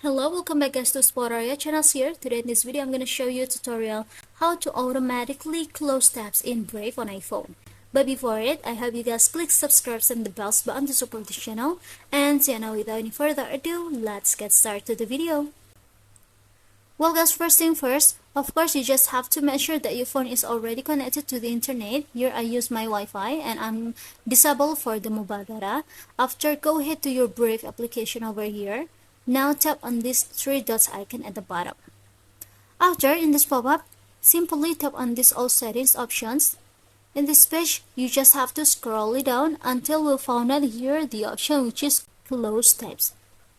Hello, welcome back guys to Spotarya channels here. Today in this video I'm going to show you a tutorial how to automatically close tabs in Brave on iPhone. But before it, I hope you guys click subscribe and the bells button to support the channel. And so now without any further ado, let's get started to the video. Well guys, first thing first, of course you just have to make sure that your phone is already connected to the internet. Here I use my Wi-Fi and I'm disabled for the mobile data. After, go ahead to your Brave application over here. Now tap on this three dots icon at the bottom. After, in this pop-up, simply tap on this all settings options. In this page, you just have to scroll it down until we found out here the option which is close tabs.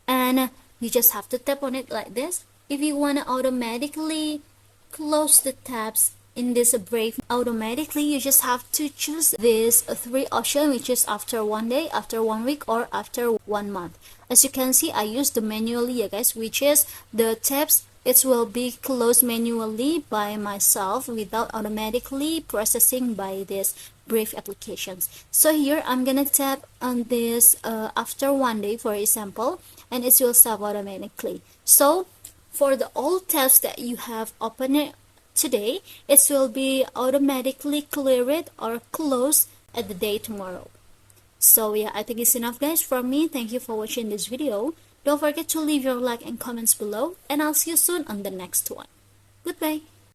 And you just have to tap on it like this. If you want to automatically close the tabs in this Brave automatically, you just have to choose this three option, which is after 1 day, after 1 week, or after 1 month. As you can see, I use the manually, yeah guys, which is the tabs it will be closed manually by myself without automatically processing by this Brave applications. So here I'm gonna tap on this after 1 day for example, and it will stop automatically. So for the all tabs that you have opened today, it will be automatically cleared or closed at the day tomorrow. So yeah, I think it's enough guys from me. Thank you for watching this video. Don't forget to leave your like and comments below, and I'll see you soon on the next one. Goodbye.